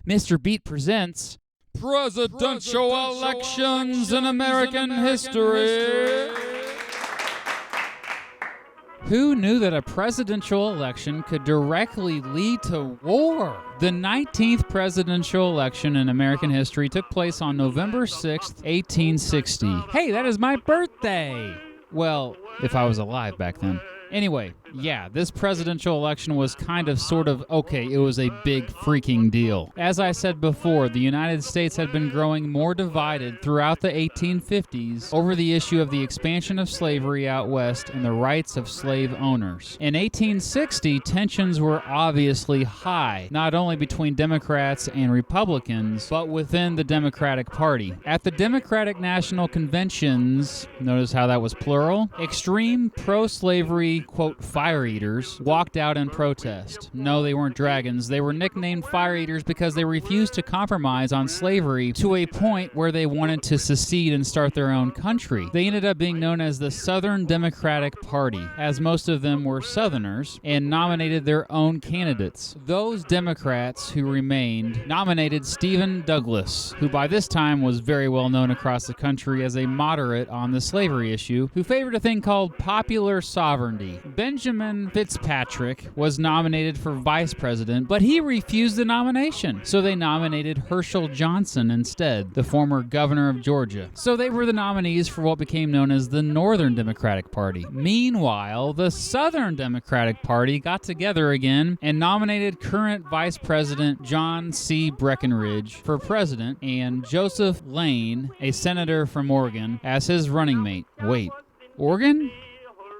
Mr. Beat presents Presidential Elections in American History. Who knew that a presidential election could directly lead to war? The 19th presidential election in American history took place on November 6th, 1860. Hey, that is my birthday! Well, if I was alive back then. Anyway, yeah, this presidential election was it was a big freaking deal. As I said before, the United States had been growing more divided throughout the 1850s over the issue of the expansion of slavery out west and the rights of slave owners. In 1860, tensions were obviously high, not only between Democrats and Republicans, but within the Democratic Party. At the Democratic National Conventions, notice how that was plural, extreme pro-slavery, quote, fire eaters walked out in protest. No, they weren't dragons. They were nicknamed fire eaters because they refused to compromise on slavery to a point where they wanted to secede and start their own country. They ended up being known as the Southern Democratic Party, as most of them were Southerners, and nominated their own candidates. Those Democrats who remained nominated Stephen Douglas, who by this time was very well known across the country as a moderate on the slavery issue, who favored a thing called popular sovereignty. Benjamin Fitzpatrick was nominated for vice president, but he refused the nomination. So they nominated Herschel Johnson instead, the former governor of Georgia. So they were the nominees for what became known as the Northern Democratic Party. Meanwhile, the Southern Democratic Party got together again and nominated current Vice President John C. Breckinridge for president and Joseph Lane, a senator from Oregon, as his running mate. Wait, Oregon?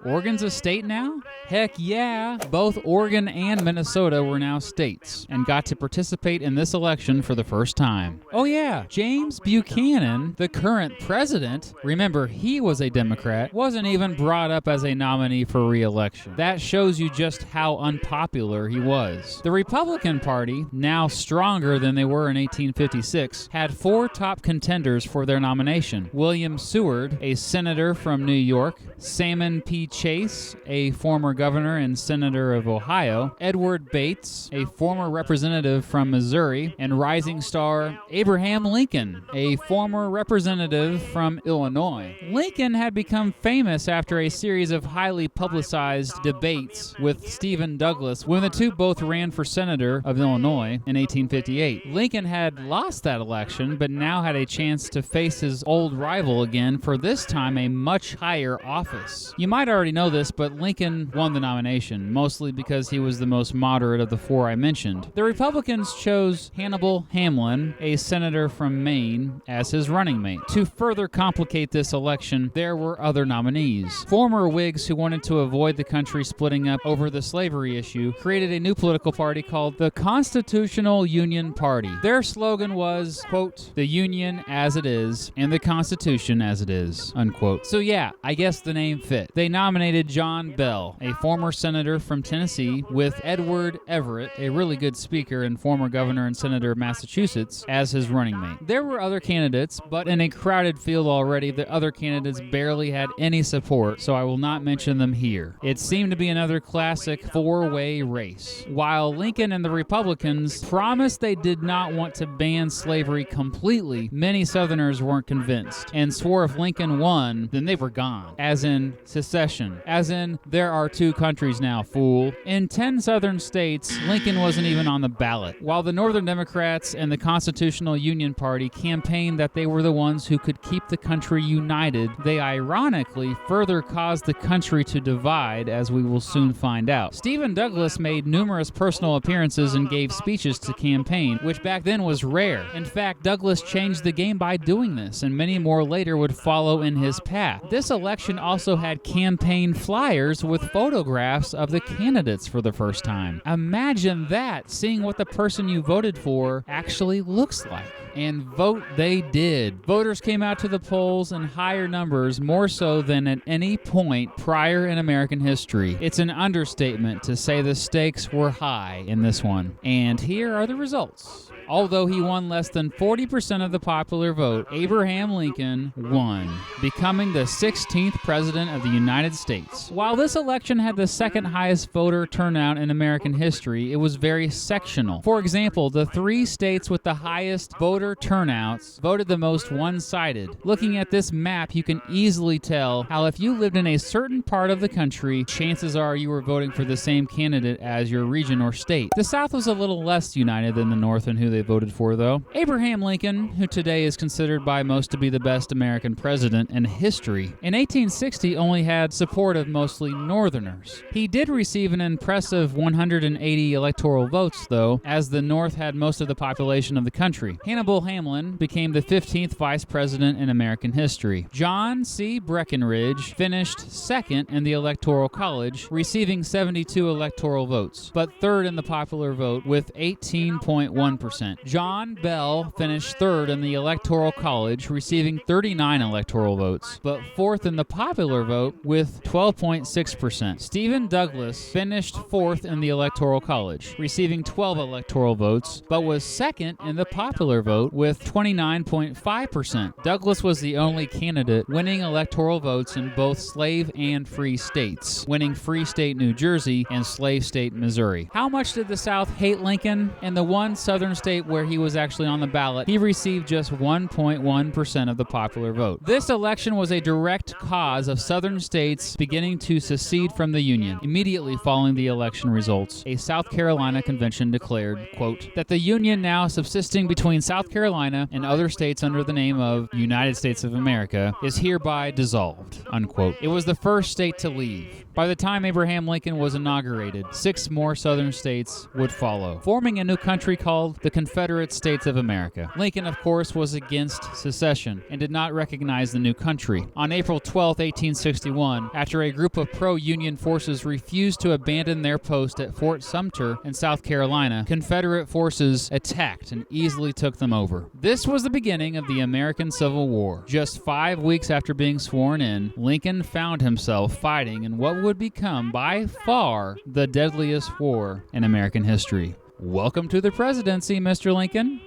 Oregon's a state now? Heck yeah! Both Oregon and Minnesota were now states and got to participate in this election for the first time. Oh yeah, James Buchanan, the current president, remember he was a Democrat, wasn't even brought up as a nominee for re-election. That shows you just how unpopular he was. The Republican Party, now stronger than they were in 1856, had four top contenders for their nomination. William Seward, a senator from New York, Salmon P. Chase, a former governor and senator of Ohio, Edward Bates, a former representative from Missouri, and rising star Abraham Lincoln, a former representative from Illinois. Lincoln had become famous after a series of highly publicized debates with Stephen Douglas when the two both ran for senator of Illinois in 1858. Lincoln had lost that election, but now had a chance to face his old rival again for this time a much higher office. You might already know this, but Lincoln won the nomination, mostly because he was the most moderate of the four I mentioned. The Republicans chose Hannibal Hamlin, a senator from Maine, as his running mate. To further complicate this election, there were other nominees. Former Whigs who wanted to avoid the country splitting up over the slavery issue created a new political party called the Constitutional Union Party. Their slogan was, quote, "The Union as it is, and the Constitution as it is," unquote. So yeah, I guess the name fit. They nominated John Bell, a former senator from Tennessee, with Edward Everett, a really good speaker and former governor and senator of Massachusetts, as his running mate. There were other candidates, but in a crowded field already, the other candidates barely had any support, so I will not mention them here. It seemed to be another classic four-way race. While Lincoln and the Republicans promised they did not want to ban slavery completely, many Southerners weren't convinced, and swore if Lincoln won, then they were gone, as in secession. As in, there are two countries now, fool. In 10 southern states, Lincoln wasn't even on the ballot. While the Northern Democrats and the Constitutional Union Party campaigned that they were the ones who could keep the country united, they ironically further caused the country to divide, as we will soon find out. Stephen Douglas made numerous personal appearances and gave speeches to campaign, which back then was rare. In fact, Douglas changed the game by doing this, and many more later would follow in his path. This election also had campaign flyers with photographs of the candidates for the first time. Imagine that, seeing what the person you voted for actually looks like. And vote they did. Voters came out to the polls in higher numbers, more so than at any point prior in American history. It's an understatement to say the stakes were high in this one. And here are the results. Although he won less than 40% of the popular vote, Abraham Lincoln won, becoming the 16th president of the United States. While this election had the second highest voter turnout in American history, it was very sectional. For example, the 3 states with the highest voter turnouts voted the most one-sided. Looking at this map, you can easily tell how if you lived in a certain part of the country, chances are you were voting for the same candidate as your region or state. The South was a little less united than the North in who they voted for, though. Abraham Lincoln, who today is considered by most to be the best American president in history, in 1860 only had support of mostly Northerners. He did receive an impressive 180 electoral votes, though, as the North had most of the population of the country. Hannibal Hamlin became the 15th vice president in American history. John C. Breckinridge finished second in the Electoral College, receiving 72 electoral votes, but third in the popular vote with 18.1%. John Bell finished third in the Electoral College, receiving 39 electoral votes, but fourth in the popular vote with 12.6%. Stephen Douglas finished fourth in the Electoral College, receiving 12 electoral votes, but was second in the popular vote with 29.5%. Douglas was the only candidate winning electoral votes in both slave and free states, winning Free State New Jersey and Slave State Missouri. How much did the South hate Lincoln? In the one southern state where he was actually on the ballot, he received just 1.1% of the popular vote. This election was a direct cause of southern states beginning to secede from the Union. Immediately following the election results, a South Carolina convention declared, quote, that the Union now subsisting between South Carolina and other states under the name of United States of America is hereby dissolved, unquote. It was the first state to leave. By the time Abraham Lincoln was inaugurated, 6 more southern states would follow, forming a new country called the Confederate States of America. Lincoln, of course, was against secession and did not recognize the new country. On April 12, 1861, after a group of pro-Union forces refused to abandon their post at Fort Sumter in South Carolina, Confederate forces attacked and easily took them over. This was the beginning of the American Civil War. Just 5 weeks after being sworn in, Lincoln found himself fighting in what would become by far the deadliest war in American history. Welcome to the presidency, Mr. Lincoln.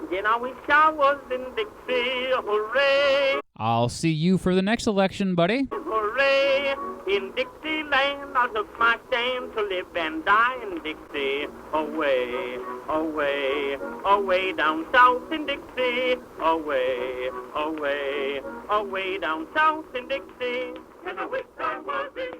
Then I wish I was in Dixie, hooray! I'll see you for the next election, buddy. Hooray! In Dixieland I took my stand to live and die in Dixie. Away, away, away down south in Dixie. Away, away, away down south in Dixie. And I wish I was in